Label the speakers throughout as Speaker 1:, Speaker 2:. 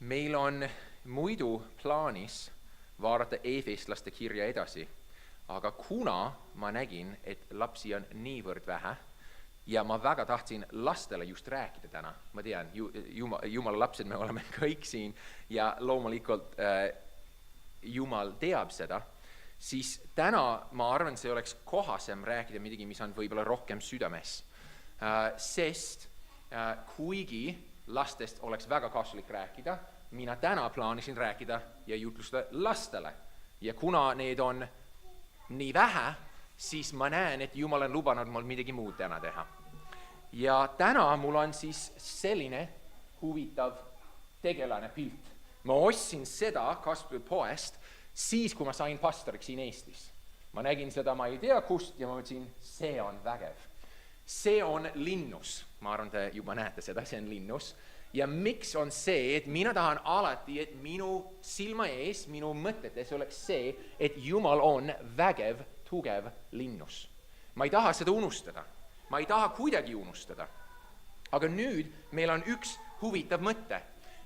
Speaker 1: Meil on muidu plaanis vaadata Efeslaste kirja edasi, aga kuna ma nägin, et lapsi on niivõrd vähe ja ma väga tahtsin lastele just rääkida täna, ma tean, Jumala lapsed me oleme kõik siin ja loomulikult Jumal teab seda, siis täna ma arvan, see oleks kohasem rääkida midagi, mis on võib-olla rohkem südames. Sest kuigi lastest oleks väga kasulik rääkida, mina täna plaanisin rääkida ja jutlustada lastele. Ja kuna need on nii vähe, siis ma näen, et Jumal on lubanud mul midagi muud täna teha. Ja täna mul on siis selline huvitav tegelane pilt. Ma ostsin seda kasvatud poest siis, kui ma sain pastoriks siin Eestis. Ma nägin seda, ma ei tea kust, ja ma mõtlesin, see on vägev. See on linnus. Ma arvan, te juba näete seda, see on linnus. Ja miks on see, et mina tahan alati, et minu silma ees, minu mõtetes oleks see, et Jumal on vägev, tugev linnus. Ma ei taha seda unustada. Ma ei taha kuidagi unustada. Aga nüüd meil on üks huvitav mõte.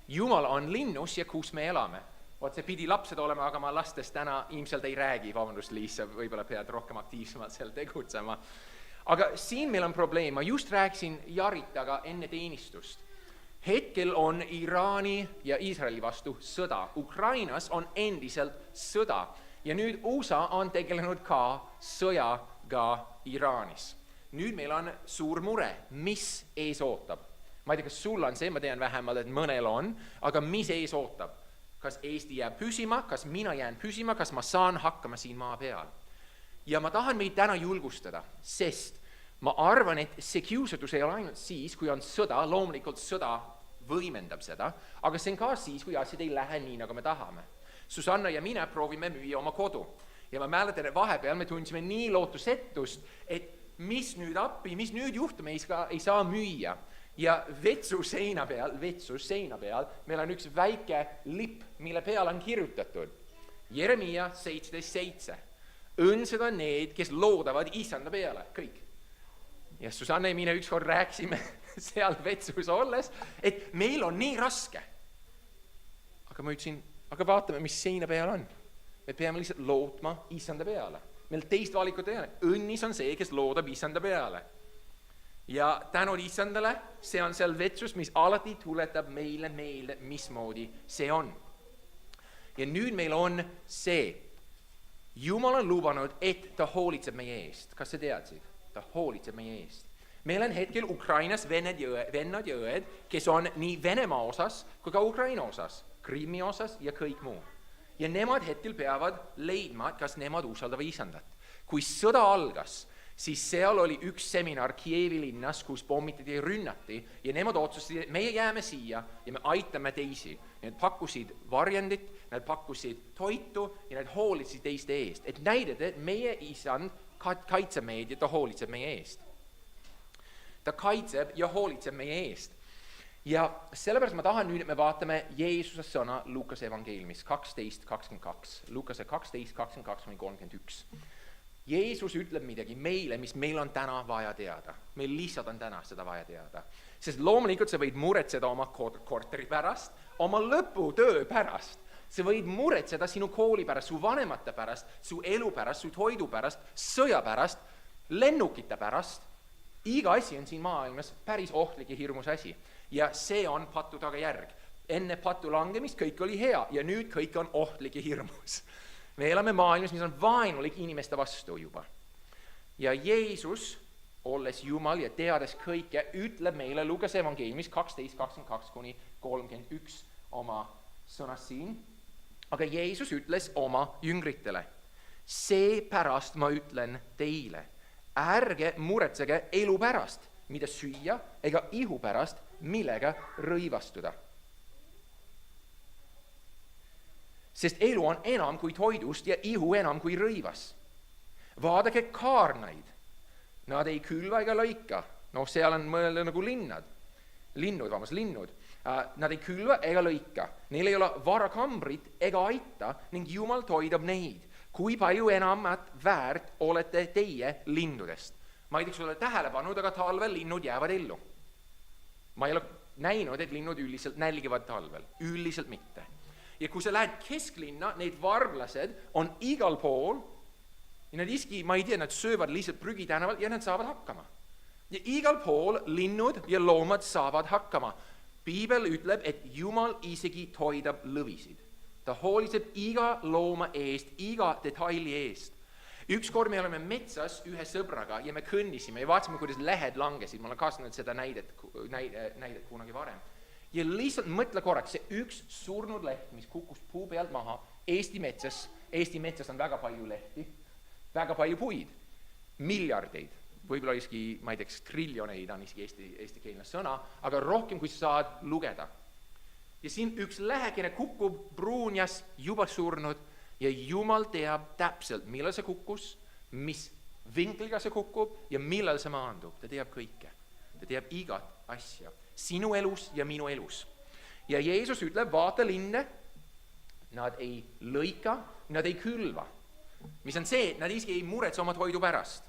Speaker 1: Jumal on linnus ja kus me elame. Vaat see pidi lapsed olema, aga ma lastest täna ilmselt ei räägi. Vabandust, Liisa, võib-olla pead rohkem aktiivsemalt seal tegutsema. Aga siin meil on probleem. Ma just rääkisin Jaritaga enne teenistust. Hetkel on Iraani ja Iisraeli vastu sõda. Ukrainas on endiselt sõda. Ja nüüd USA on tegelenud ka sõjaga Iraanis. Nüüd meil on suur mure, mis ees ootab. Ma ei tea, kas sul on see, ma tean vähemalt, et mõnel on, aga mis ees ootab? Kas Eesti jääb püsima, kas mina jään püsima, kas ma saan hakkama siin maa peal? Ja ma tahan meid täna julgustada, sest ma arvan, et see kiusatus ei ole ainult siis, kui on sõda, loomulikult sõda võimendab seda, aga see on ka siis, kui asjad ei lähe nii, nagu me tahame. Susanna ja mina proovime müüa oma kodu. Ja ma mäletan, et vahepeal me tundsime nii lootusetust, et mis nüüd appi, mis nüüd juhtuma ei saa müüa. Ja vetsus seina peal, meil on üks väike lipp, mille peal on kirjutatud. Jeremia 17:7. Õndsad on need, kes loodavad Issanda peale, kõik. Ja Susanne ja mina ükskord rääksime seal vetsus olles, et meil on nii raske. Aga ma ütlesin, aga vaatame, mis seina peal on. Me peame lihtsalt lootma Issanda peale. Meil teist valikut ei ole. Õnnis on see, kes loodab Issanda peale. Ja tänud Issandale, see on seal vetsus, mis alati tuletab meile, mismoodi see on. Ja nüüd meil on see. Jumal on lubanud, et ta hoolitseb meie eest. Kas sa teadsid? Ta hoolitseb meie eest. Meil on hetkel Ukrainas vennad ja õed, kes on nii Venemaa osas kui ka Ukraina osas, Krimmi osas ja kõik muu. Ja nemad hetkel peavad leidma, kas nemad usaldavad Issandat. Kui sõda algas, siis seal oli üks seminar Kievi linnas, kus pommitati ja rünnati ja nemad otsustasid, et meie jääme siia ja me aitame teisi. Need pakkusid varjendit, nad pakkusid toitu ja nad hoolitsid teiste eest. Et näidata, et meie Issand kaitseb meid ja ta hoolitseb meie eest. Ta kaitseb ja hoolitseb meie eest. Ja sellepärast ma tahan nüüd, et me vaatame Jeesuse sõna Lukase evangeeliumis 12:22. Lukase 12:22-31. Jeesus ütleb midagi meile, mis meil on täna vaja teada. Meil lihtsalt on täna seda vaja teada. Sest loomulikult sa võid muretseda oma korteri pärast, oma lõputöö pärast. Sa võid muretseda sinu kooli pärast, su vanemate pärast, su elu pärast, su toidu pärast, sõja pärast, lennukite pärast. Iga asi on siin maailmas päris ohtlik ja hirmus asi. Ja see on patu tagajärg. Enne patu langemist kõik oli hea ja nüüd kõik on ohtlik ja hirmus. Me elame maailmas, mis on vaenulik inimeste vastu juba. Ja Jeesus, olles Jumal ja teades kõike, ütleb meile Lukase evangeeliumis 12:22-31 oma sõnas siin. Aga Jeesus ütles oma jüngritele, seepärast ma ütlen teile, ärge muretsege elu pärast, mida süüa, ega ihu pärast, millega rõivastuda. Sest elu on enam kui toidust ja ihu enam kui rõivas. Vaadake kaarnaid. Nad ei külva ega lõika. Seal on mõelda nagu linnud. Nad ei külva ega lõika. Neil ei ole varakambrit ega aita ning Jumal toidab neid. Kui palju enamat väärt olete teie linnudest? Ma ei tea, kas olete tähele pannud, aga talvel linnud jäävad ellu. Ma ei ole näinud, et linnud üldiselt nälgivad talvel. Üldiselt mitte. Ja kui sa lähed kesklinna, need varblased on igal pool ja nad iski, ma ei tea, nad söövad lihtsalt prügi tänaval ja nad saavad hakkama. Ja igal pool linnud ja loomad saavad hakkama. Piibel ütleb, et Jumal isegi toidab lõvisid. Ta hoolitseb iga looma eest, iga detaili eest. Ükskord me oleme metsas ühe sõbraga ja me kõnnisime ja vaatasime, kuidas lehed langesid. Ma olen kasutanud seda näidet kunagi varem. Ja lihtsalt mõtle korraks, see üks surnud leht, mis kukkus puu pealt maha Eesti metsas on väga palju lehti, väga palju puid, miljardeid, võib-olla isegi, ma ei tea, triljoneid on isegi eestikeelne sõna, aga rohkem, kui sa saad lugeda. Ja siin üks lehekene kukub pruunjas, juba surnud, ja Jumal teab täpselt, millal see kukkus, mis vinkliga see kukub ja millal see maandub. Ta teab kõike. Ta teab igat asja. Sinu elus ja minu elus. Ja Jeesus ütleb, vaata linne, nad ei lõika, nad ei külva. Mis on see, nad isegi ei muretse oma toidu pärast.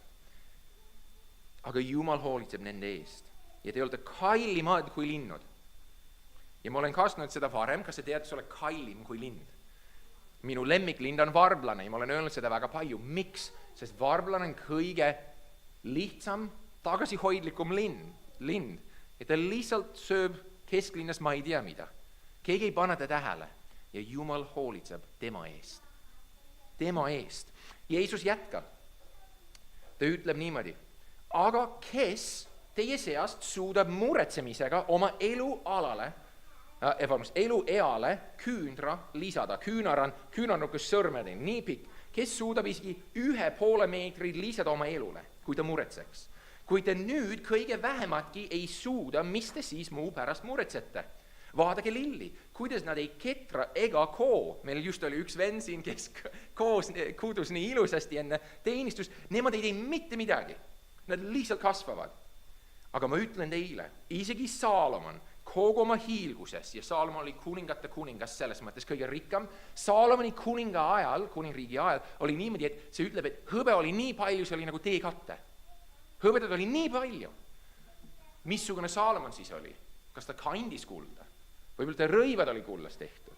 Speaker 1: Aga Jumal hoolitseb nende eest. Ja te olete kallimad kui linnud. Ja ma olen kasutanud seda varem, kas sa tead, et sa oled kallim kui lind? Minu lemmiklind on varblane ja ma olen öelnud seda väga palju. Miks? Sest varblane on kõige lihtsam, tagasihoidlikum lind. Ja ta lihtsalt sööb kesklinnas ma ei tea mida. Keegi ei pane ta tähele ja Jumal hoolitseb tema eest. Tema eest. Jeesus jätkab. Ta ütleb niimoodi, aga kes teie seast suudab muretsemisega oma elueale küünra lisada. Küünar on kus sõrmedeni, nii pikk. Kes suudab isegi 1,5 meetrit lisada oma elule, kui ta muretseks? Kui te nüüd kõige vähematki ei suuda, mis te siis muu pärast muretsete? Vaadake lilli, kuidas nad ei ketra ega koo. Meil just oli üks vend siin, kes kuudus nii ilusasti enne teenistus. Nemad ei tee mitte midagi. Nad lihtsalt kasvavad. Aga ma ütlen teile, isegi Saalomon, kogu oma hiilguses, ja Saalomon oli kuningate kuningas selles mõttes kõige rikkam, Saalomoni kuningriigi ajal oli niimoodi, et see ütleb, et hõbe oli nii palju, see oli nagu teekatte. Hõbedad oli nii palju. Missugune Saalomon siis oli? Kas ta kandis kulda? Võib-olla ta rõivad oli kullast tehtud.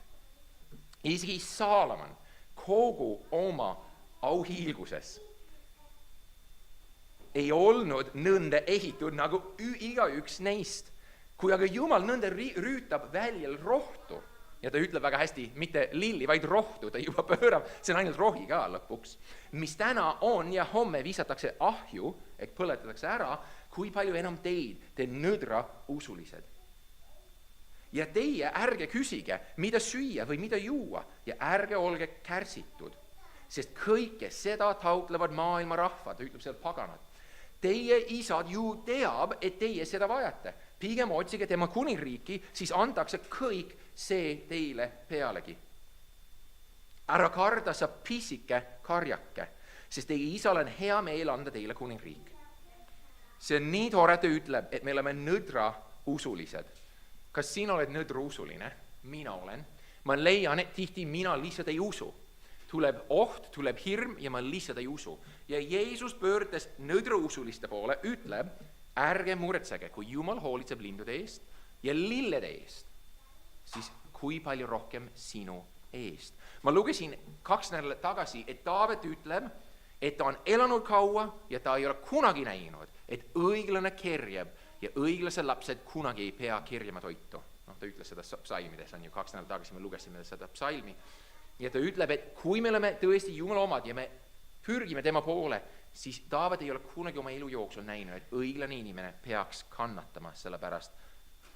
Speaker 1: Isegi Saalomon kogu oma auhiilguses ei olnud nõnda ehitud nagu igaüks neist. Kui aga Jumal nõnda rüütab väljal rohtu, ja ta ütleb väga hästi, mitte lilli, vaid rohtu, ta juba pöörab, see on ainult rohi ka lõpuks, mis täna on ja homme visatakse ahju, ehk põletatakse ära, kui palju enam teid, te nõdra usulised. Ja teie ärge küsige, mida süüa või mida juua, ja ärge olge kärsitud, sest kõike seda tautlevad maailma rahvad, ta ütleb seal paganad. Teie isad ju teab, et teie seda vajate. Pigem otsige tema kuningriiki, siis antakse kõik see teile pealegi. Ära karda sa pisike karjake, sest teie isal on hea meel anda teile kuningriik. See on nii tore, ta ütleb, et me oleme nõdra usulised. Kas sina oled nõdra usuline? Mina olen. Ma leian, et tihti mina lihtsalt ei usu. Tuleb oht, tuleb hirm ja ma lihtsalt ei usu. Ja Jeesus pöördes nõdra usuliste poole, ütleb, ärge muretsege, kui Jumal hoolitseb lindude eest ja lillede eest, siis kui palju rohkem sinu eest. Ma lugesin 2 nädalat tagasi, et Taavet ütleb, et ta on elanud kaua ja ta ei ole kunagi näinud, et õiglane kerjab ja õiglased lapsed kunagi ei pea kerjama toitu. Ta ütles seda psalmides, on ju 2 nädalat tagasi me lugesime seda psalmi. Ja ta ütleb, et kui me oleme tõesti Jumala omad ja me pürgime tema poole, siis Taavet ei ole kunagi oma elu jooksul näinud, et õiglane inimene peaks kannatama selle pärast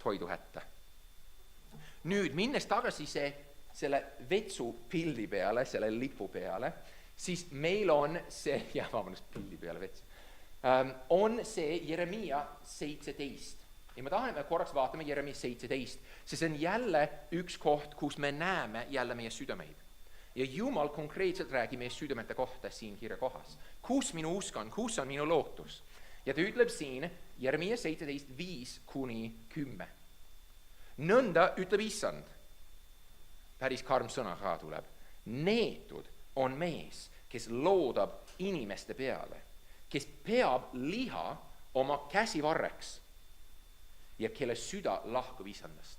Speaker 1: toidu hätta. Nüüd, minnes tagasi selle vetsu pildi peale, selle lipu peale, siis meil on see, pildi peale vets, on see Jeremia 17. Ja ma tahan, et me korraks vaatame Jeremia 17, sest see on jälle üks koht, kus me näeme jälle meie südameid. Ja Jumal konkreetselt räägib meie südamete kohta siin kirja kohas. Kus minu usk on, kus on minu lootus? Ja ta ütleb siin, Jeremia 17:5-10. Nõnda ütleb Issand, päris karm sõna ka tuleb, neetud on mees, kes loodab inimeste peale, kes peab liha oma käsivarreks ja kelle süda lahkub isandast.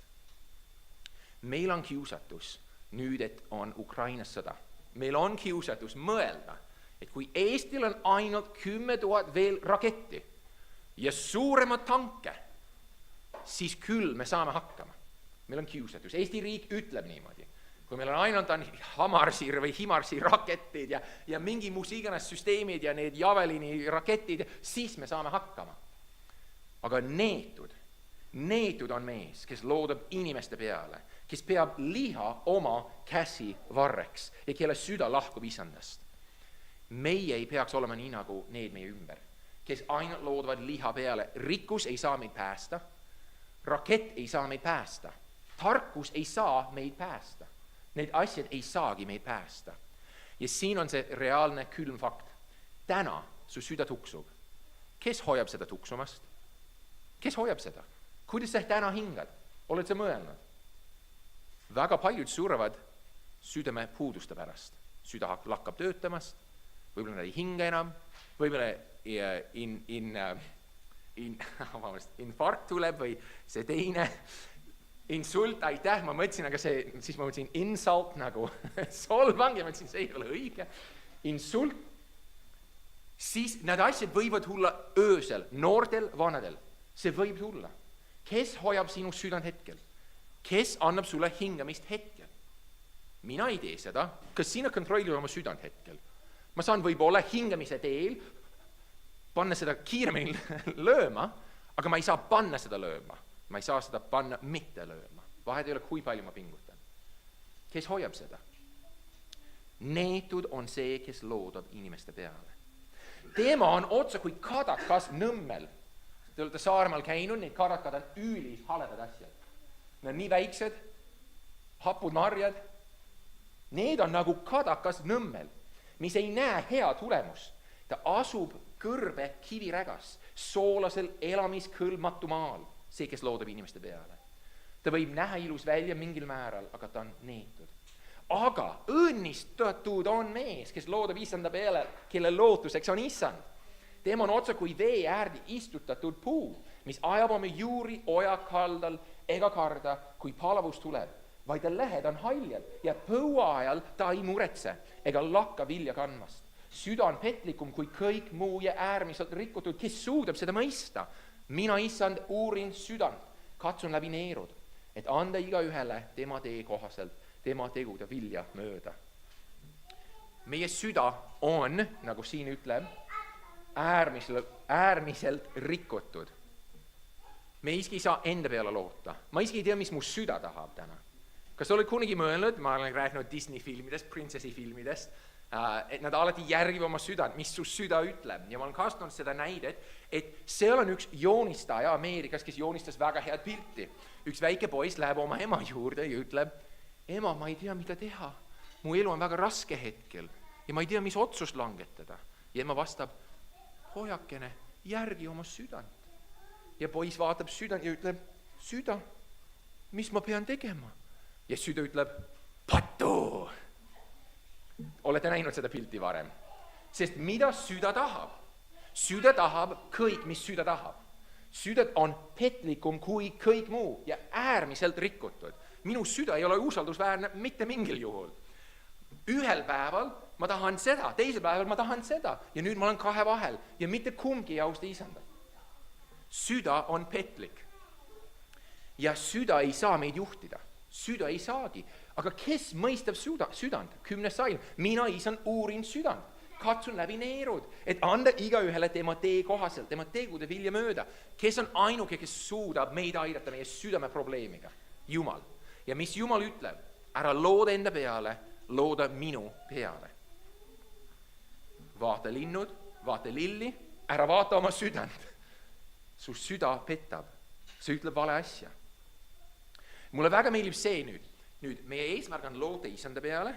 Speaker 1: Meil on kiusatus nüüd, et on Ukrainas sõda. Meil on kiusatus mõelda, et kui Eestil on ainult 10 000 veel raketti ja suuremad tanke, siis küll me saame hakkama. Meil on kiusatus. Eesti riik ütleb niimoodi. Kui meil on ainult Hamarsir või Himarsir raketid ja mingi muus iganes süsteemid ja need Javelini raketid, siis me saame hakkama. Aga neetud on mees, kes loodab inimeste peale, kes peab liha oma käsi varreks ja kelle süda lahkub isandast. Meie ei peaks olema nii nagu need meie ümber, kes ainult loodavad liha peale. Rikkus ei saa meid päästa, rakett ei saa meid päästa, tarkus ei saa meid päästa. Need asjad ei saagi meid päästa. Ja siin on see reaalne külm fakt. Täna su süda tuksub. Kes hoiab seda tuksumast? Kes hoiab seda? Kuidas sa täna hingad? Oled sa mõelnud? Väga paljud suravad südame puuduste pärast. Süda lakkab töötamast, võib-olla nad ei hinga enam, võib-olla infarkt tuleb või see teine insult, aitäh, ma mõtlesin, aga siis ma mõtlesin insult nagu solvang ja mõtlesin, see ei ole õige. Insult, siis need asjad võivad tulla öösel, noortel, vanadel. See võib tulla. Kes hoiab sinu südant hetkel? Kes annab sulle hingamist hetkel? Mina ei tee seda. Kas sina kontrollid oma südant hetkel? Ma saan võib-olla hingamise teel panna seda kiiremini lööma, aga ma ei saa panna seda lööma. Ma ei saa seda panna mitte lööma. Vahed ei ole, kui palju ma pingutan. Kes hoiab seda? Neetud on see, kes loodab inimeste peale. Teema on otsa kui kadakas Nõmmel. Te olete Saaremaal käinud, need kadakad on ülis haledad asjad. Need on nii väiksed, hapud marjad. Need on nagu kadakas Nõmmel, mis ei näe hea tulemus. Ta asub kõrbe kivirägas, soolasel elamiskõlbmatu maal. See, kes loodab inimeste peale. Ta võib näha ilus välja mingil määral, aga ta on neetud. Aga õnnistatud on mees, kes loodab isanda peale, kelle lootuseks on isand. Teema on otsa kui vee äärdi istutatud puu, mis ajab oma juuri oja kaldal ega karda, kui palavus tuleb, vaid ta lähed on haljal ja põua ajal ta ei muretse ega lakka vilja kandmast. Süda on petlikum kui kõik muu ja äärmiselt rikutud, kes suudab seda mõista. Mina isand uurin südant, katsun läbi neerud, et anda igaühele tema tee kohaselt, tema tegude vilja mööda. Meie süda on, nagu siin ütleb, äärmiselt rikutud. Me iski ei saa enda peale loota. Ma iski ei tea, mis mu süda tahab täna. Kas oled kunagi mõelnud, ma olen rääkinud Disney filmidest, prinsessi filmidest, et nad alati järgib oma südant, mis su süda ütleb. Ja ma olen kasutanud seda näidet, et seal on üks joonistaja Ameerikas, kes joonistas väga head pilti. Üks väike poiss läheb oma ema juurde ja ütleb, ema, ma ei tea, mida teha. Mu elu on väga raske hetkel ja ma ei tea, mis otsust langetada. Ja ema vastab, pojakene, järgi oma südant. Ja poiss vaatab südant ja ütleb, süda, mis ma pean tegema? Ja süda ütleb, patu! Olete näinud seda pilti varem? Sest mida süda tahab? Süda tahab kõik, mis süda tahab. Süda on petlikum kui kõik muu ja äärmiselt rikutud. Minu süda ei ole usaldusväärne mitte mingil juhul. Ühel päeval ma tahan seda, teisel päeval ma tahan seda ja nüüd ma olen kahe vahel ja mitte kumbki ei austa isanda. Süda on petlik ja süda ei saa meid juhtida. Süda ei saagi. Aga kes mõistab südant? 10. salm. Mina isand uurin südant. Katsun läbi neerud, et anda igaühele tema tee kohaselt, tema tegude vilja mööda. Kes on ainuke, kes suudab meid aidata meie südame probleemiga? Jumal. Ja mis Jumal ütleb? Ära looda enda peale, looda minu peale. Vaata linnud, vaata lilli, ära vaata oma südant. Su süda petab. See ütleb vale asja. Mulle väga meeldib see nüüd meie eesmärk on loota isanda peale,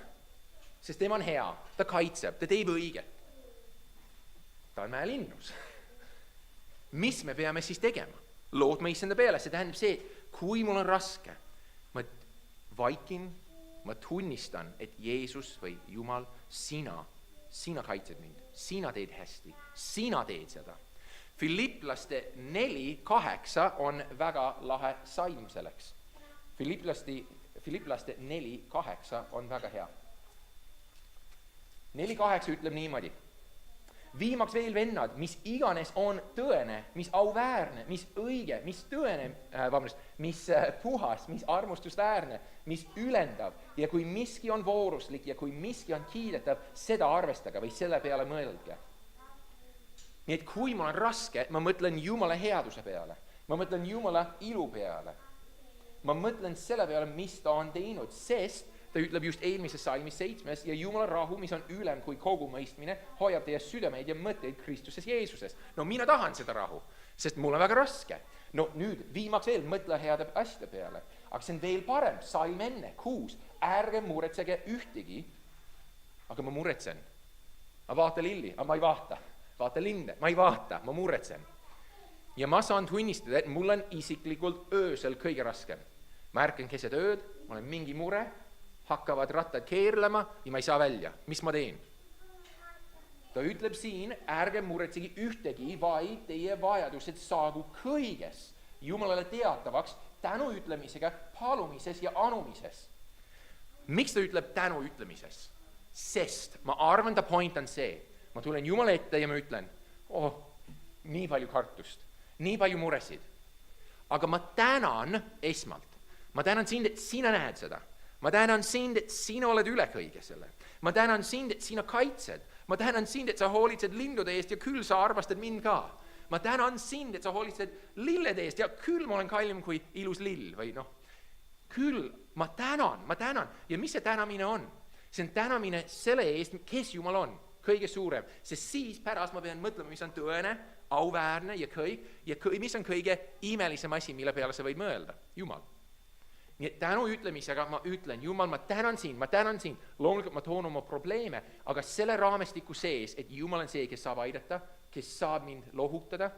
Speaker 1: sest tema on hea, ta kaitseb, ta teeb õiget. Ta on mäelinnus. Mis me peame siis tegema? Lootma isanda peale, see tähendab see, et kui mul on raske, ma vaikin, ma tunnistan, et Jeesus või Jumal, sina kaitsed mind, sina teed hästi, sina teed seda. Filiplaste 4:8 on väga lahe salm selleks. Filiplaste 4:8 on väga hea. 4:8 ütleb niimoodi. Viimaks veel vennad, mis iganes on tõene, mis auväärne, mis õige, mis mis puhas, mis armustusväärne, mis ülendav ja kui miski on vooruslik ja kui miski on kiidetav, seda arvestage või selle peale mõelge. Nii et kui mul on raske, ma mõtlen Jumala headuse peale, ma mõtlen Jumala ilu peale, ma mõtlen selle peale, mis ta on teinud, sest ta ütleb just eelmises salmis 7 ja Jumala rahu, mis on ülem kui kogu mõistmine, hoiab teie südameid ja mõtteid Kristuses Jeesuses. No mina tahan seda rahu, sest mul on väga raske. No nüüd viimaks veel mõtle heade asjade peale, aga see on veel parem, salm enne, 6, ärge muretsege ühtegi, aga ma muretsen. Ma vaata lilli, aga ma ei vaata linde, ma ei vaata, ma muretsen. Ja ma saan tunnistada, et mul on isiklikult öösel kõige raskem. Ma ärkan keset ööd, ma olen mingi mure, hakkavad rattad keerlema ja ma ei saa välja. Mis ma teen? Ta ütleb siin, ärge muretsegi ühtegi, vaid teie vajadused saagu kõiges Jumalale teatavaks tänu ütlemisega, palumises ja anumises. Miks ta ütleb tänu ütlemises? Sest ma arvan, ta point on see. Ma tulen Jumala ette ja ma ütlen, nii palju kartust, nii palju muresid. Aga ma tänan esmalt. Ma tänan sind, et sina näed seda. Ma tänan sind, et sina oled üle kõige selle. Ma tänan sind, et sina kaitsed. Ma tänan sind, et sa hoolitsed lindude eest ja küll sa armastad mind ka. Ma tänan sind, et sa hoolitsed lillede eest ja küll ma olen kallim kui ilus lill või küll ma tänan. Ja mis see tänamine on? See on tänamine selle eest, kes Jumal on, kõige suurem. Sest siis pärast ma pean mõtlema, mis on tõene, auväärne ja mis on kõige imelisem asi, mille peale sa võid mõelda. Jumal. Nii et tänu ütlemisega ma ütlen, Jumal, ma tänan sind. Loomulikult ma toon oma probleeme, aga selle raamestiku sees, et Jumal on see, kes saab aidata, kes saab mind lohutada.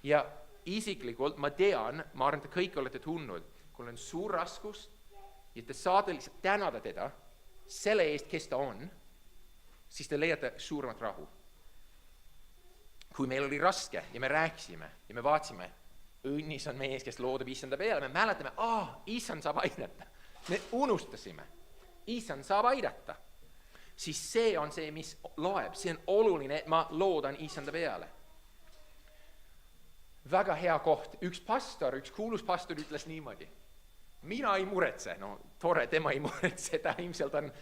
Speaker 1: Ja isiklikult ma tean, ma arvan, et kõik olete tundnud, kui on suur raskus, ja te saate lihtsalt tänada teda selle eest, kes ta on, siis te leiate suuremat rahu. Kui meil oli raske ja me rääkisime ja me vaatsime, õnnis on mees, kes loodab Issanda peale, me mäletame, Issand saab aidata. Me unustasime, Issand saab aidata. Siis see on see, mis loeb, see on oluline, et ma loodan Issanda peale. Väga hea koht, üks kuulus pastor ütles niimoodi, mina ei muretse, tore, tema ei muretse, ta ilmselt on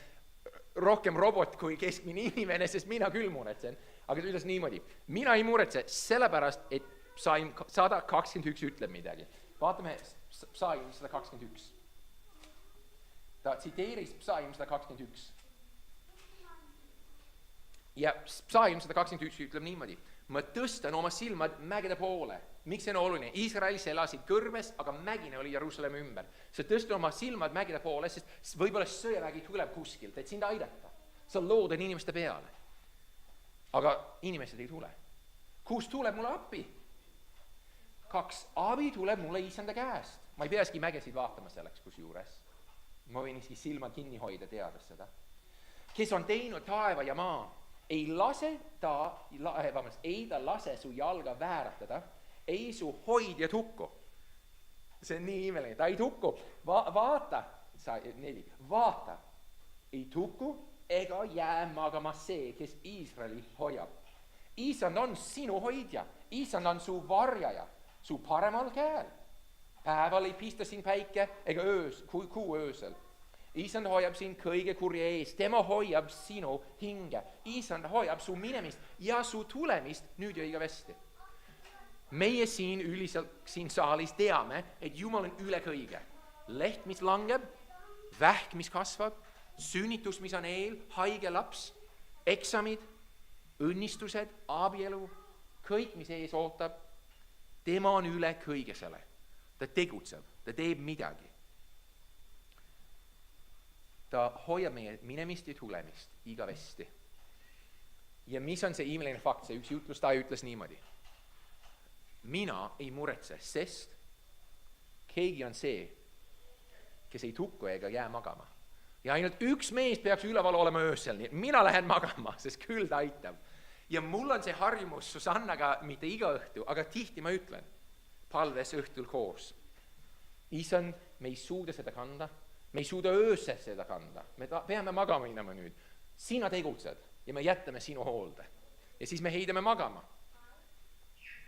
Speaker 1: rohkem robot kui keskmine inimene, sest mina küll muretsen, aga ta ütles niimoodi, mina ei muretse sellepärast, et Psalm 121 ütleb midagi. Vaatame Psalm 121. Ta tsiteeris Psalm 121. Ja Psalm 121 ütleb niimoodi. Ma tõstan oma silmad mägede poole. Miks see on oluline? Iisraelis elasid kõrves, aga mägine oli Jeruusalemmi ümber. Sa tõstan oma silmad mägede poole, sest võib-olla sõjavägi tuleb kuskilt, et sind aidata. Sa loodan inimeste peale. Aga inimesed ei tule. Kus tuleb mulle appi? 2, abi tuleb mulle Issanda käest. Ma ei peaski mägesid vaatama selleks, kus juures. Ma võin iski silmad kinni hoida teades seda. Kes on teinud taeva ja maa, ei ta lase su jalga vääratada, ei su hoidja tukku. See on nii imeline, ta ei tukku. Vaata, ei tukku ega jää magama see, kes Iisraeli hoiab. Issand on sinu hoidja, Issand on su varjaja. Su paremal käel. Päeval ei pista sind päike ega kuu öösel. Issand hoiab sind kõige kurja ees. Tema hoiab sinu hinge. Issand hoiab su minemist ja su tulemist nüüd ja igavesti. Meie siin saalis teame, et Jumal on üle kõige. Leht, mis langeb, vähk, mis kasvab, sünnitus, mis on eel, haige laps, eksamid, õnnistused, abielu, kõik, mis ees ootab. Tema on üle kõige selle. Ta tegutseb, ta teeb midagi. Ta hoiab meie minemist ja tulemist igavesti. Ja mis on see imeline fakt? See üks jutlus, ta ütles niimoodi. Mina ei muretse, sest keegi on see, kes ei tukku ega jää magama. Ja ainult üks mees peaks üleval olema öösel, nii mina lähen magama, sest küll ta aitab. Ja mul on see harjumus Susannaga mitte iga õhtu, aga tihti ma ütlen palves õhtul koos. Isand, me ei suuda seda kanda, me ei suuda öösel seda kanda, me peame magama minema nüüd. Sina tegutsed ja me jätame sinu hoolde. Ja siis me heidame magama.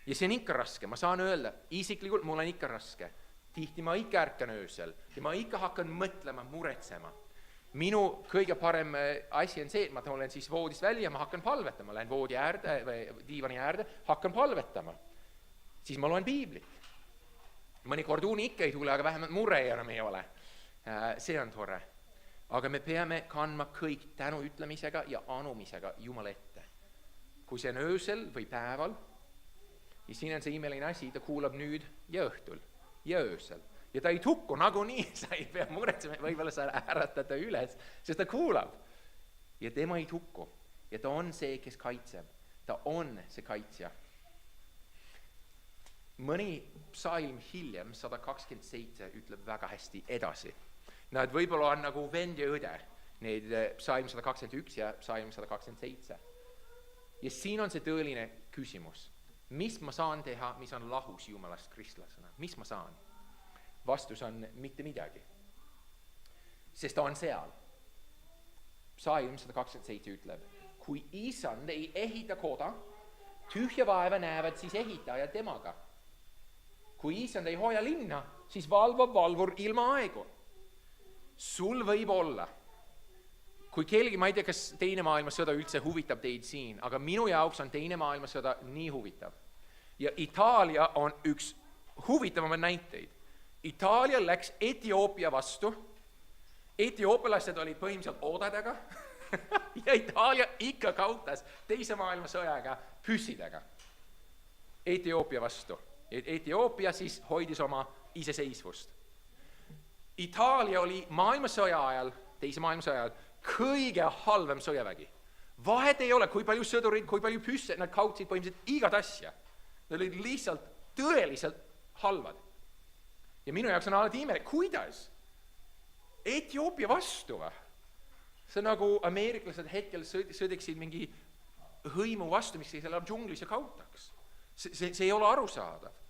Speaker 1: Ja see on ikka raske, ma saan öelda, isiklikult mul on ikka raske. Tihti ma ikka ärkan öösel ja ma ikka hakkan mõtlema, muretsema. Minu kõige parem asi on see, et ma tulen siis voodist välja ja ma hakkan palvetama. Lähen voodi äärde või diivani äärde, hakkan palvetama. Siis ma loen piiblit. Mõnikord uni ikka ei tule, aga vähemalt mure enam ei ole. See on tore. Aga me peame kandma kõik tänu ütlemisega ja anumisega Jumala ette. Kui see on öösel või päeval, ja siin on see imeline asi, ta kuulab nüüd ja õhtul ja öösel. Ja ta ei tukku nagunii, sa ei pea muretsema, võib-olla sa äratad ta üles, sest ta kuulab. Ja tema ei tukku. Ja ta on see, kes kaitseb. Ta on see kaitsja. Mõni psalm hiljem, 127, ütleb väga hästi edasi. Nad võib-olla on nagu vend ja õde, need psalm 121 ja psalm 127. Ja siin on see tõeline küsimus. Mis ma saan teha, mis on lahus Jumalast kristlasena? Mis ma saan? Vastus on mitte midagi. Sest ta on seal. Psalm 127 ütleb, kui isand ei ehita koda, tühja vaeva näevad siis ehitaja temaga. Kui isand ei hoia linna, siis valvab valvur ilma aegu. Sul võib olla. Kui kellegi, ma ei tea, kas teine maailmasõda üldse huvitab teid siin, aga minu jaoks on teine maailmasõda nii huvitav. Ja Itaalia on üks huvitavamaid näiteid. Itaalia läks Etioopia vastu. Etioopilased olid põhimõtteliselt oodadega ja Itaalia ikka kaotas teise maailmasõjaga püssidega Etioopia vastu. Etioopia siis hoidis oma iseseisvust. Itaalia oli maailmasõja ajal, teise maailmasõja ajal, kõige halvem sõjavägi. Vahet ei ole, kui palju sõdurid, kui palju püsse, nad kaotsid põhimõtteliselt igat asja. Nad olid lihtsalt tõeliselt halvad. Ja minu jaoks on alati imelik, kuidas? Etioopia vastu või? See on nagu ameeriklased hetkel sõdiksid mingi hõimu vastu, mis seal on džunglis ja kaotaks. See ei ole arusaadav.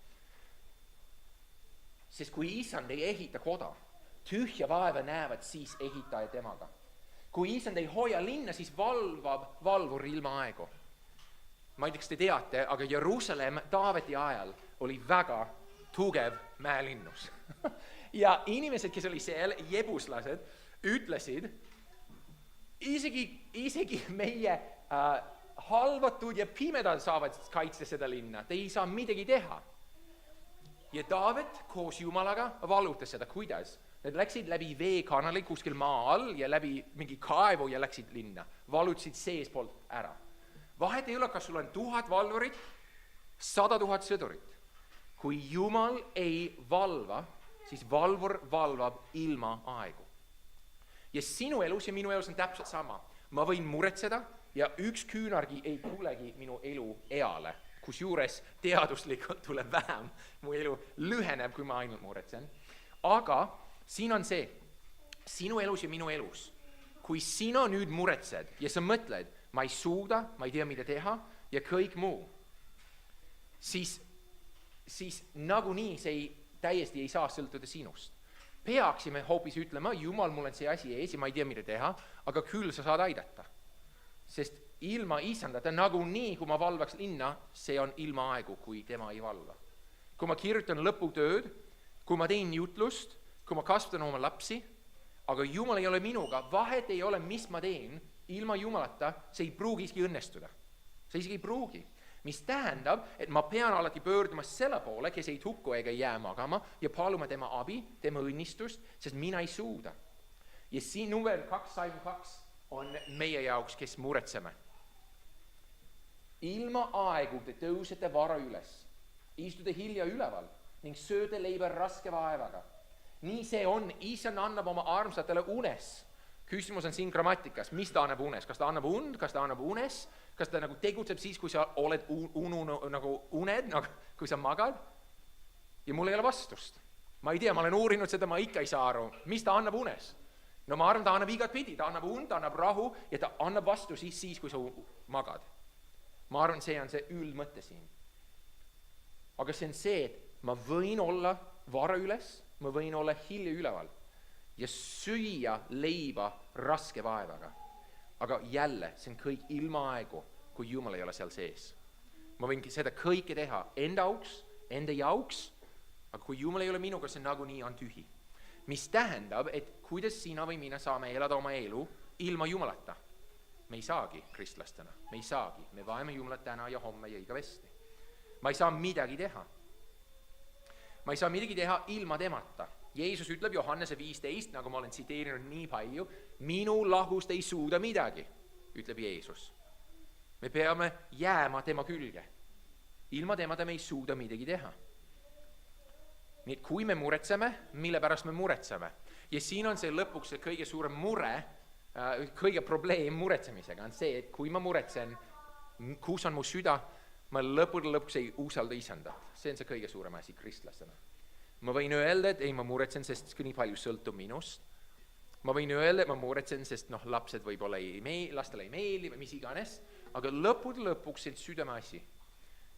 Speaker 1: Sest kui isand ei ehita koda, tühja vaeva näevad siis ehitaja temaga. Kui isand ei hoia linna, siis valvab valvur ilma aegu. Ma ei tea, kas te teate, aga Jerusalem Taaveti ajal oli väga tugev mäelinnus. Ja inimesed, kes oli seal, jebuslased, ütlesid, isegi meie halvatud ja pimedad saavad kaitsta seda linna. Te ei saa midagi teha. Ja Taavet koos Jumalaga valutas seda. Kuidas? Nad läksid läbi veekanali kuskil maa all ja läbi mingi kaevu ja läksid linna. Valutasid seespoolt ära. Vahet ei ole, kas sul on 1000 valvurit, 100 000 sõdurit. Kui Jumal ei valva, siis valvur valvab ilma aegu. Ja sinu elus ja minu elus on täpselt sama. Ma võin muretseda ja üks küünargi ei tulegi minu elu eale, kus juures teaduslikult tuleb vähem. Mu elu lüheneb, kui ma ainult muretsen. Aga siin on see, sinu elus ja minu elus. Kui sina nüüd muretsed ja sa mõtled, ma ei suuda, ma ei tea, mida teha ja kõik muu, siis nagunii see täiesti ei saa sõltuda sinust. Peaksime hoopis ütlema, Jumal, mul on see asi ees ja ma ei tea, mida teha, aga küll sa saad aidata. Sest ilma isandata nagunii, kui ma valvaks linna, see on ilma aegu, kui tema ei valva. Kui ma kirjutan lõputööd, kui ma teen jutlust, kui ma kasvatan oma lapsi, aga Jumal ei ole minuga, vahet ei ole, mis ma teen, ilma Jumalata see ei pruugi isegi õnnestuda. See isegi ei pruugi. Mis tähendab, et ma pean alati pöörduma selle poole, kes ei tukku ega jää magama ja paluma tema abi, tema õnnistust, sest mina ei suuda. Ja siin number 2 on meie jaoks, kes muretseme. Ilma aegu te tõusete vara üles, istude hilja üleval ning sööte leiba raske vaevaga. Nii see on, Isand annab oma armsatele unes. Küsimus on siin grammatikas, mis ta annab unes? Kas ta annab und, kas ta annab unes? Kas ta nagu tegutseb siis, kui sa oled nagu uned, nagu, kui sa magad? Ja mul ei ole vastust. Ma ei tea, ma olen uurinud seda, ma ikka ei saa aru. Mis ta annab unes? No ma arvan, ta annab igat pidi, ta annab und, ta annab rahu ja ta annab vastu siis, kui sa magad. Ma arvan, see on see üldmõte siin. Aga see on see, et ma võin olla vara üles, ma võin olla hilja üleval ja süüa leiba raske vaevaga. Aga jälle, see on kõik ilmaaegu, kui Jumal ei ole seal sees. Ma võin seda kõike teha enda jauks, aga kui Jumal ei ole minuga, see nagunii on tühi. Mis tähendab, et kuidas sina või mina saame elada oma elu ilma Jumalata. Me ei saagi kristlastena, me ei saagi. Me vajame Jumalat täna ja homme ja igavesti. Ma ei saa midagi teha. Ma ei saa midagi teha ilma temata. Jeesus ütleb Johannese 15, nagu ma olen tsiteerinud nii palju, minu lahust ei suuda midagi, ütleb Jeesus. Me peame jääma tema külge. Ilma temata me ei suuda midagi teha. Nii et kui me muretseme, mille pärast me muretseme? Ja siin on see lõpuks see kõige suurem mure, kõige probleem muretsemisega on see, et kui ma muretsen, kus on mu süda, ma lõpuks ei usalda isandat. See on see kõige suurem asi kristlastena. Ma võin öelda, et ei, ma muretsen, sest nii palju sõltub minust. Ma võin öelda, et ma muretsen, sest lapsed võib-olla lastele ei meeli või mis iganes, aga lõpuks see on südame asi.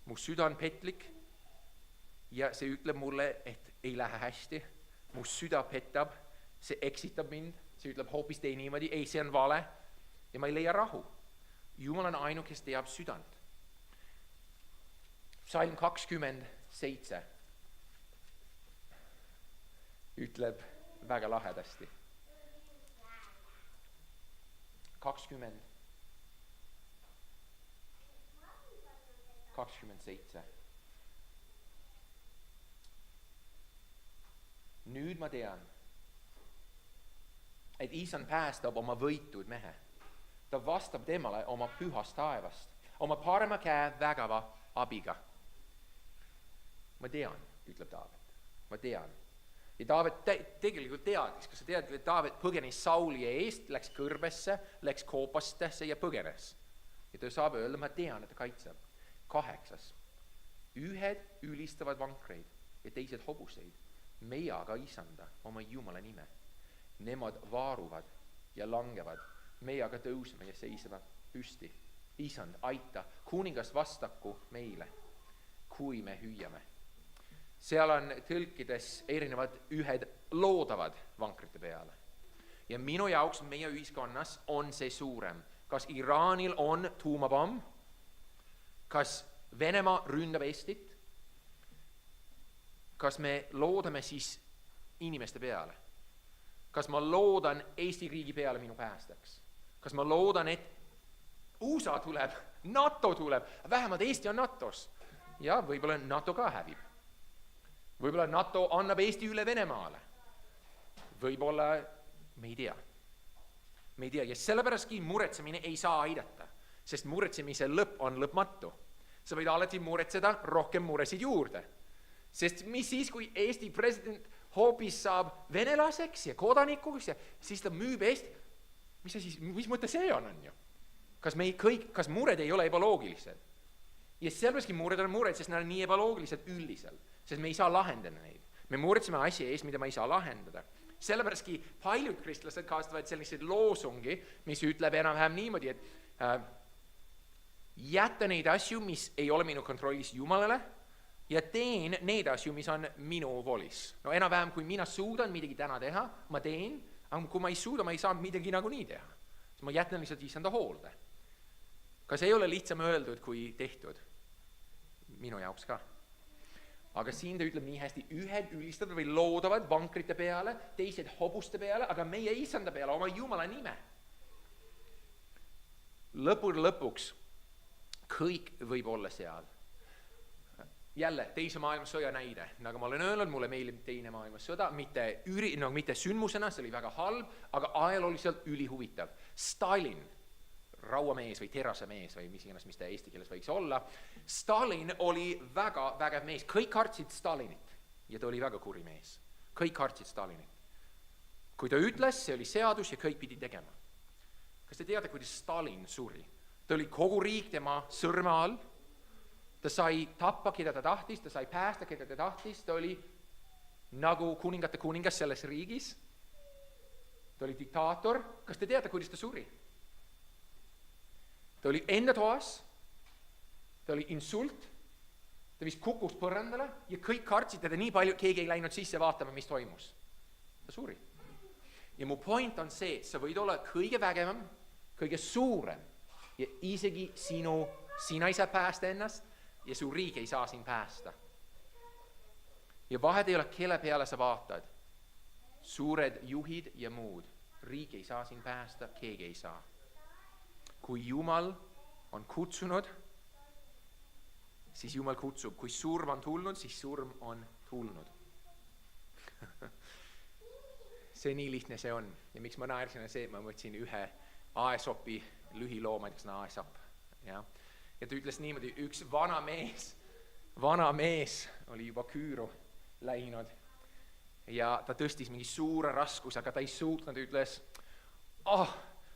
Speaker 1: Mu süda on petlik ja see ütleb mulle, et ei lähe hästi. Mu süda petab, see eksitab mind, see ütleb hoopis tee niimoodi, ei, see on vale ja ma ei leia rahu. Jumal on ainu, kes teab südant. Psalm 27 ütleb väga lahedasti. 27. Nüüd ma tean, et Isan päästab oma võitud mehe. Ta vastab temale oma pühast taevast, oma parema käe vägava abiga. Ma tean, ütleb Taavet. Ma tean. Ja Taavet tegelikult teadis, kas sa tead, et Taavet põgenes Sauli eest, läks kõrbesse, läks koopastesse ja põgenes. Ja ta saab öelda, ma tean, et ta kaitseb. 8. Ühed ülistavad vankreid ja teised hobuseid. Meie aga isanda oma Jumala nime. Nemad vaaruvad ja langevad. Meie aga tõuseme ja seisavad püsti. Isand, aita, kuningas vastaku meile, kui me hüüame. Seal on tõlkides erinevad ühed loodavad vankrite peale. Ja minu jaoks meie ühiskonnas on see suurem. Kas Iraanil on tuumapomm? Kas Venemaa ründab Eestit? Kas me loodame siis inimeste peale? Kas ma loodan Eesti riigi peale minu päästeks? Kas ma loodan, et USA tuleb, NATO tuleb, vähemalt Eesti on NATOs? Ja võib-olla NATO ka hävib. Võib-olla NATO annab Eesti üle Venemaale. Võib-olla me ei tea. Me ei tea. Ja sellepäraski muretsemine ei saa aidata, sest muretsemise lõpp on lõpmatu. Sa võid alati muretseda rohkem muresid juurde. Sest mis siis, kui Eesti president hoopis saab venelaseks ja kodanikuks ja siis ta müüb Eesti? Mis mõte see on ju? Kas mured ei ole ebaloogilised? Ja sellepärast mured on mured, sest nad on nii ebaloogilised üldiselt, sest me ei saa lahendada neid. Me muretseme asja ees, mida me ei saa lahendada. Sellepärast paljud kristlased kasutavad selliseid loosungi, mis ütleb enam-vähem niimoodi, et jätta neid asju, mis ei ole minu kontrollis Jumalale, ja teen neid asju, mis on minu volis. No enam-vähem, kui mina suudan midagi täna teha, ma teen, aga kui ma ei suuda, ma ei saa midagi nagunii teha. Ma jätan lihtsalt isanda hoolde. Kas ei ole lihtsam öeldud kui tehtud? Minu jaoks ka. Aga siin ta ütleb nii hästi, ühed ülistavad või loodavad vankrite peale, teised hobuste peale, aga meie isanda peale, oma Jumala nime. Lõpuks kõik võib olla seal. Jälle, teise maailmasõja näide. Nagu ma olen öelnud, mulle meeldib teine maailmasõda, mitte sündmusena, see oli väga halb, aga ajalooliselt ülihuvitav. Stalin, rauamees või terasemees või mis iganes, mis ta eesti keeles võiks olla. Stalin oli väga vägev mees. Kõik kartsid Stalinit ja ta oli väga kuri mees. Kõik kartsid Stalinit. Kui ta ütles, see oli seadus ja kõik pidi tegema. Kas te teate, kuidas Stalin suri? Ta oli kogu riik tema sõrme all. Ta sai tappa, keda ta tahtis, ta sai päästa, keda ta tahtis. Ta oli nagu kuningate kuningas selles riigis. Ta oli diktaator. Kas te teate, kuidas ta suri? Ta oli enda toas, ta oli insult, ta vist kukkus põrandale ja kõik kartsid teda nii palju, keegi ei läinud sisse vaatama, mis toimus. Ta suri. Ja mu point on see, et sa võid olla kõige vägevam, kõige suurem ja isegi sina ei saa päästa ennast ja su riik ei saa sind päästa. Ja vahed ei ole, kelle peale sa vaatad. Suured juhid ja muud. Riik ei saa sind päästa, keegi ei saa. Kui Jumal on kutsunud, siis Jumal kutsub. Kui surm on tulnud, siis surm on tulnud. See nii lihtne see on. Ja miks ma naersin on see, et ma võtsin ühe Aesopi lühiloo, ma ei tea, kas Aesop. Ja ta ütles niimoodi, üks vana mees oli juba küüru läinud ja ta tõstis mingi suure raskus, aga ta ei suutnud, ta ütles,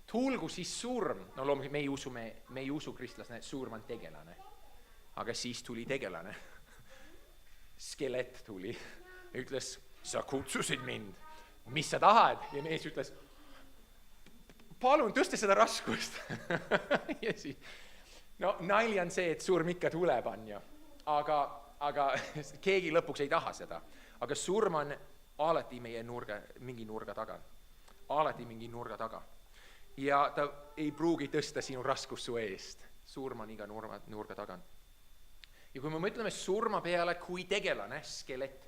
Speaker 1: tulgu siis surm. No loomulikult me ei usu kristlasena, et surm on tegelane. Aga siis tuli tegelane. Skelet tuli ja ütles, sa kutsusid mind, mis sa tahad? Ja mees ütles, palun tõsta seda raskust. Ja siis, no nali on see, et surm ikka tuleb, on ju. Aga keegi lõpuks ei taha seda. Aga surm on alati meie mingi nurga taga. Alati mingi nurga taga. Ja ta ei pruugi tõsta sinu raskust su eest. Surm on iga nurga taga. Ja kui me mõtleme surma peale kui tegelane, skelet,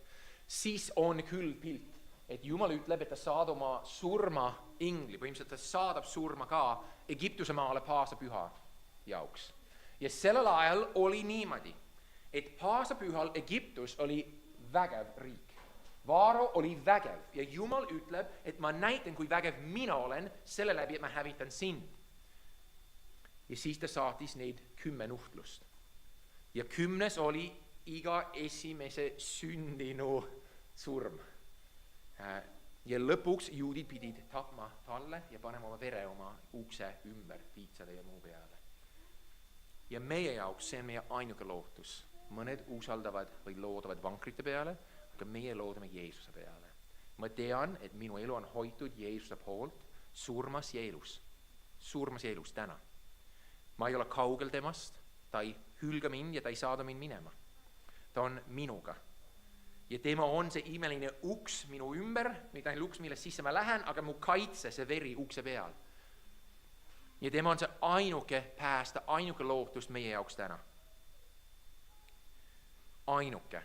Speaker 1: siis on küll pilt, et Jumal ütleb, et ta saad oma surma ingli, põhimõtteliselt ta saadab surma ka Egiptuse maale paasapüha jaoks. Ja sellel ajal oli niimoodi, et paasapühal Egiptus oli vägev riik. Vaaro oli vägev ja Jumal ütleb, et ma näitan, kui vägev mina olen, selle läbi, et ma hävitan sind. Ja siis ta saatis neid 10 nuhtlust. Ja 10 oli iga esimese sündinu surm. Ja lõpuks juudid pidid tapma talle ja panema oma vere oma ukse ümber piitsade ja muu peale. Ja meie jaoks see on meie ainuke lootus. Mõned usaldavad või loodavad vankrite peale, aga meie loodame Jeesuse peale. Ma tean, et minu elu on hoitud Jeesuse poolt surmas ja elus täna. Ma ei ole kaugel temast, ta ei hülga mind ja ta ei saada mind minema. Ta on minuga. Ja tema on see imeline uks minu ümber, mitte ainult uks, millest sisse ma lähen, aga mu kaitse, see veri ukse peal. Ja tema on see ainuke päästa, ainuke lootust meie jaoks täna. Ainuke.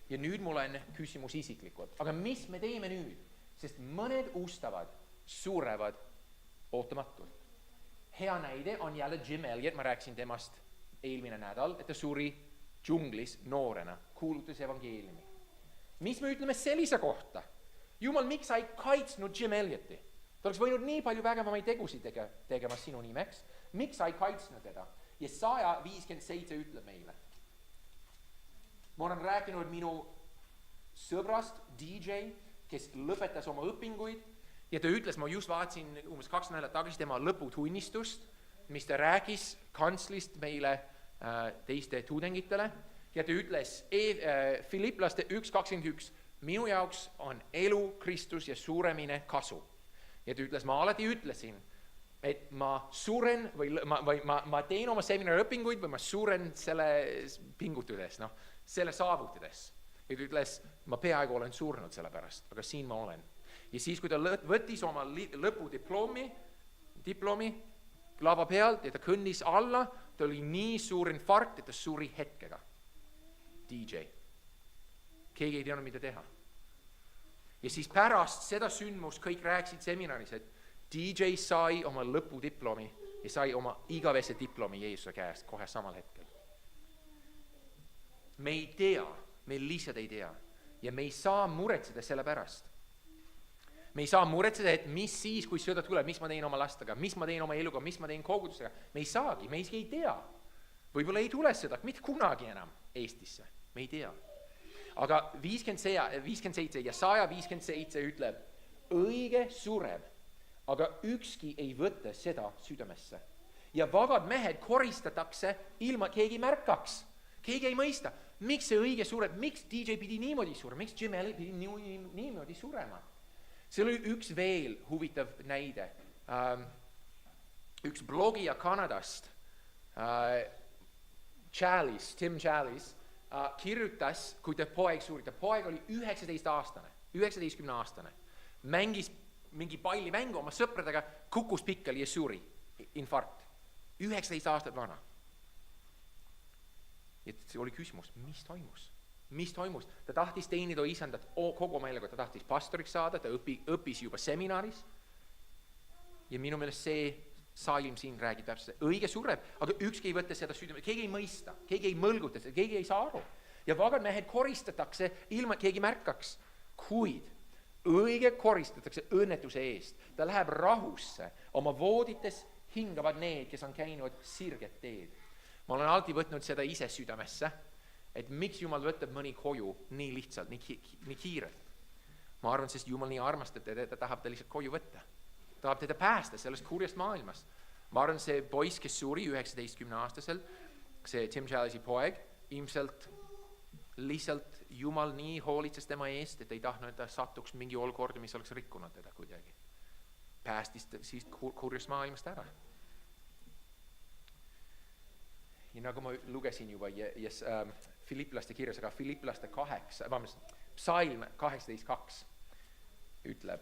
Speaker 1: Ja nüüd mul on küsimus isiklikult. Aga mis me teeme nüüd? Sest mõned ustavad, surevad ootamatult. Hea näide on jälle Jim Elliot, ma rääkisin temast eelmine nädal, et ta suri džunglis noorena, kuulutas evangeeliumi. Mis me ütleme sellise kohta? Jumal, miks sa ei kaitsnud Jim Ellioti? Ta oleks võinud nii palju vägevamaid tegusid tegema sinu nimeks. Miks sa ei kaitsnud teda? Ja 157 ütleb meile. Ma olen rääkinud minu sõbrast, DJ, kes lõpetas oma õpinguid ja ta ütles, ma just vaatasin umbes 2 nädalat tagasi tema lõputunnistust, mis ta rääkis kantslist meile teiste tudengitele ja ta ütles Filipplaste 1.21, minu jaoks on elu, Kristus ja suremine kasu. Ja ta ütles, ma alati ütlesin, et ma suren või ma teen oma seminari õpinguid või ma suren selle pingutudes, selle saavutides. Ja ta ütles, ma peaaegu olen surnud selle pärast, aga siin ma olen. Ja siis, kui ta võttis oma lõpudiplomi lava pealt ja ta kõndis alla, ta oli nii suur infarkt, et ta suri hetkega. DJ. Keegi ei teadnud, mida teha. Ja siis pärast seda sündmust kõik rääkisid seminaris, et DJ sai oma lõpudiplomi ja sai oma igavese diplomi Jeesuse käest kohe samal hetkel. Me ei tea, me lihtsalt ei tea ja me ei saa muretseda selle pärast. Me ei saa muretseda, et mis siis, kui sõda tuleb, mis ma teen oma lastega, mis ma teen oma eluga, mis ma teen kogudusega. Me ei saagi, me ei tea. Võib-olla ei tule sõda, mitte kunagi enam Eestisse, me ei tea. Aga 57 ja 157 ütleb, õige sureb, aga ükski ei võta seda südamesse. Ja vabad mehed koristatakse ilma keegi märkaks. Keegi ei mõista, miks see õige sureb, miks DJ pidi niimoodi surema, miks Jim Elliot pidi niimoodi surema. See oli üks veel huvitav näide. Üks blogija Kanadast Tim Chalice, kirjutas, kui ta poeg suri, ta poeg oli 19-aastane, mängis mingi pallimängu oma sõpradega, kukkus pikali ja suri, infarkt, 19 aastat vana. Ja see oli küsimus, mis toimus? Ta tahtis teenida isandat kogu oma eluga, ta tahtis pastoriks saada, ta õppis juba seminaris. Ja minu meelest see Salm siin räägib täpselt, õige sureb, aga ükski ei võtta seda südame, keegi ei mõista, keegi ei mõlguta seda, keegi ei saa aru. Ja vagad mehed koristatakse ilma, keegi märkaks, kuid õige koristatakse õnnetuse eest. Ta läheb rahusse, oma voodites hingavad need, kes on käinud sirget teed. Ma olen alati võtnud seda ise südamesse, et miks Jumal võtab mõni koju nii lihtsalt, nii kiirelt. Ma arvan, sest Jumal nii armastab teda, ta tahab ta lihtsalt koju võtta. Tahab teda päästa sellest kurjast maailmast. Ma arvan, see poiss, kes suri 19-aastasel, see Tim Chalice'i poeg, ilmselt lihtsalt Jumal nii hoolitses tema eest, et ei tahtnud, et ta satuks mingi olukorda, mis oleks rikkunud teda kuidagi. Päästis siis kurjast maailmast ära. Ja nagu ma lugesin juba Filipplaste kirjas, aga Filipplaste Psalm 18:2 ütleb: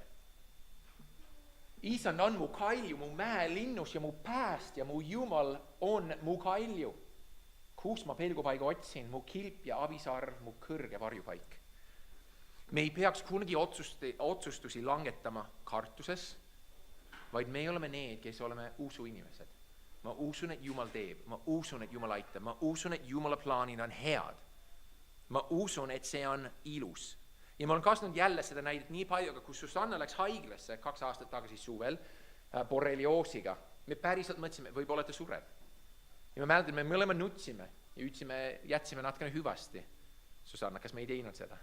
Speaker 1: Isand on mu kalju, mu mäelinnus ja mu pääst ja mu Jumal on mu kalju. Kus ma pelgupaiga otsin, mu kilp ja abisaar, mu kõrge varjupaik. Me ei peaks kunagi otsustusi langetama kartuses, vaid me oleme need, kes oleme usuinimesed. Ma usun, et Jumal teeb, ma usun, et Jumal aitab, ma usun, et Jumala plaanid on head. Ma usun, et see on ilus. Ja ma olen kasutanud jälle seda näidet nii palju, aga kus Susanna läks haiglasse 2 aastat tagasi suvel borrelioosiga. Me päriselt mõtlesime, võib-olla ta sureb. Ja me mäletan, me mõlemad nutsime ja jätsime natkene hüvasti. Susanna, kas me ei teinud seda?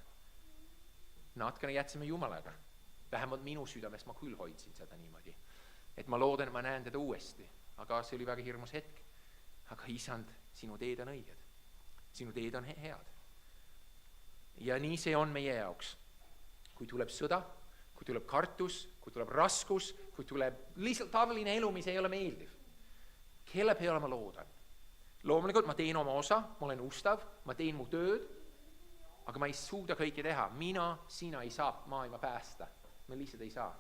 Speaker 1: Natkene jätsime Jumalaga. Vähemalt minu südames ma küll hoidsin seda niimoodi. Et ma loodan, et ma näen teda uuesti. Aga see oli väga hirmus hetk. Aga isand, sinu teed on õiged. Sinu teed on head. Ja nii see on meie jaoks. Kui tuleb sõda, kui tuleb kartus, kui tuleb raskus, kui tuleb lihtsalt tavaline elu, mis ei ole meeldiv. Kelle peale ma loodan? Loomulikult ma teen oma osa, ma olen ustav, ma teen mu tööd, aga ma ei suuda kõike teha. Sina ei saa maailma päästa. Ma lihtsalt ei saa.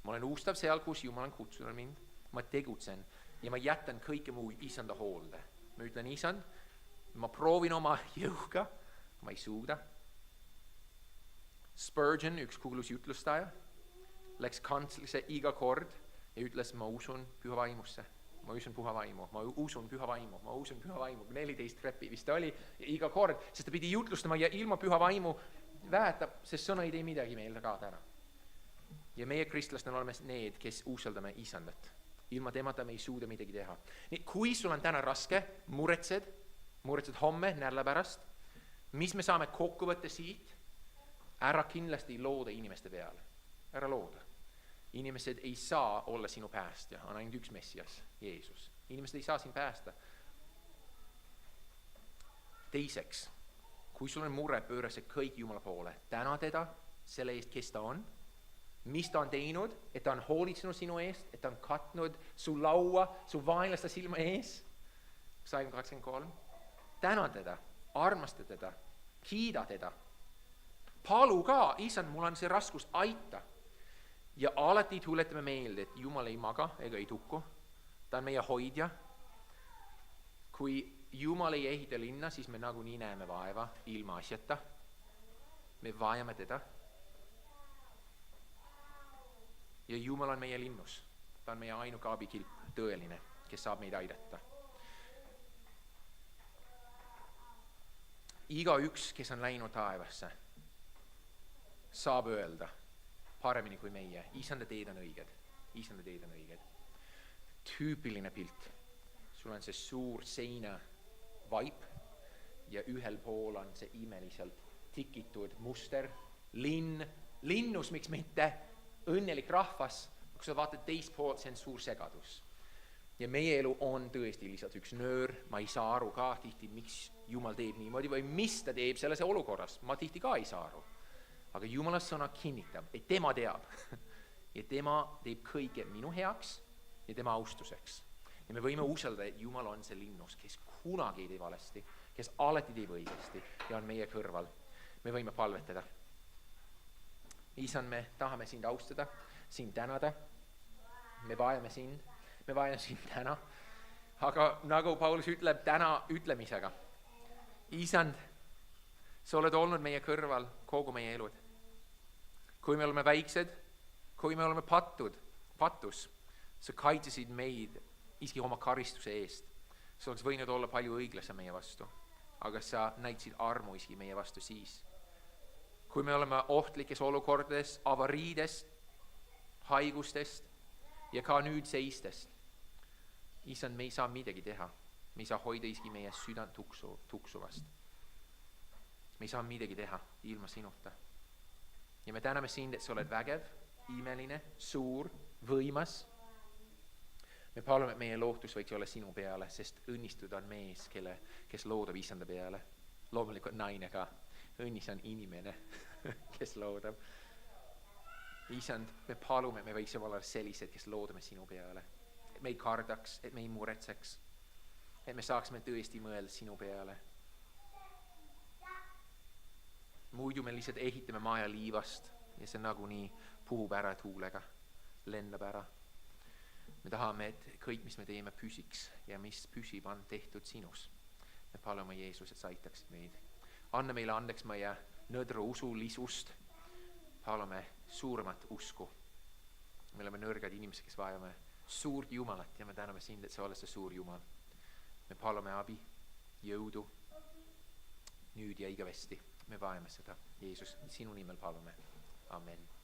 Speaker 1: Ma olen ustav seal, kus Jumal on kutsunud mind. Ma tegutsen ja ma jätan kõike muu isanda hoolde. Ma ütlen, isand, ma proovin oma jõuga, ma ei suuda. Spurgeon, üks kuulus jutlustaja, läks kantslisse iga kord ja ütles, ma usun püha vaimusse. Ma usun püha vaimu, ma usun püha vaimu, ma usun püha vaimu. 14 trepi vist oli iga kord, sest ta pidi jutlustama ja ilma püha vaimu vähetab, sest sõna ei tee midagi meile ka täna. Ja meie kristlastena oleme need, kes usaldame isandat. Ilma temata me ei suuda midagi teha. Nii, kui sul on täna raske, muretsed homme, nädala pärast, mis me saame kokku võtta siit, ära kindlasti looda inimeste peale. Ära looda. Inimesed ei saa olla sinu päästja, on ainult üks Messias, Jeesus. Inimesed ei saa sind päästa. Teiseks, kui sul on mure, pööra see kõik Jumala poole. Täna teda selle eest, kes ta on, mis ta on teinud, et ta on hoolitsenud sinu eest, et ta on katnud su laua, su vaenlaste silma ees. Psalm 23. Täna teda, armasta teda, kiida teda. Palu ka, isand, mul on see raskus, aita. Ja alati tuletame meelde, et Jumal ei maga ega ei tukku. Ta on meie hoidja. Kui Jumal ei ehita linna, siis me nagunii näeme vaeva ilma asjata. Me vajame teda. Ja Jumal on meie linnus. Ta on meie ainuke abikilp, tõeline, kes saab meid aidata. Iga üks, kes on läinud taevasse, saab öelda paremini kui meie. Isanda teed on õiged. Isanda teed on õiged. Tüüpiline pilt. Sul on see suur seina vaip ja ühel pool on see imeliselt tikitud muster. Linnus, miks mitte õnnelik rahvas, kui sa vaatad teist poolt, see on suur segadus. Ja meie elu on tõesti lihtsalt üks nöör. Ma ei saa aru ka tihti, miks Jumal teeb niimoodi või mis ta teeb selles olukorras. Ma tihti ka ei saa aru. Aga Jumala sõna kinnitab, et tema teab. Ja tema teeb kõige minu heaks ja tema austuseks. ja me võime usaldada, et Jumal on see linnus, kes kunagi ei tee valesti, kes alati teeb õigesti ja on meie kõrval. Me võime palvetada. Isand, me tahame sind austada, sind tänada. Me vajame sind täna. Aga nagu Paulus ütleb täna ütlemisega, Isand, sa oled olnud meie kõrval kogu meie elud. Kui me oleme väiksed, kui me oleme patus, sa kaitsesid meid isegi oma karistuse eest. Sa oleks võinud olla palju õiglasem meie vastu, aga sa näitasid armu isegi meie vastu siis. Kui me oleme ohtlikes olukordades, avariidest, haigustest ja ka nüüd seistest, Isand, me ei saa midagi teha. Me ei saa hoida isegi meie südant tuksuvast. Me ei saa midagi teha ilma sinuta. Ja me täname sind, et sa oled vägev, imeline, suur, võimas. Me palume, et meie lootus võiks olla sinu peale, sest õnnistud on mees, kes loodab Isanda peale. Loomulikult naine ka. Õnnis on inimene, kes loodab. Isand, me palume, et me võiksime olla sellised, kes loodame sinu peale. Et me ei kardaks, et me ei muretseks. Et me saaksime tõesti mõelda sinu peale. Muidu me lihtsalt ehitame maja liivast ja see nagunii puhub ära tuulega, lendab ära. Me tahame, et kõik, mis me teeme, püsiks ja mis püsib, on tehtud sinus. Me palume Jeesus, et sa aitaksid meid. Anna meile andeks meie nõdru usulisust. Palume suuremat usku. Me oleme nõrgad inimesed, kes vajame suurt Jumalat ja me täname sind, et sa oled see suur Jumal. Me palume abi, jõudu, nüüd ja igavesti. Me vajame seda. Jeesus, sinu nimel palume. Amen.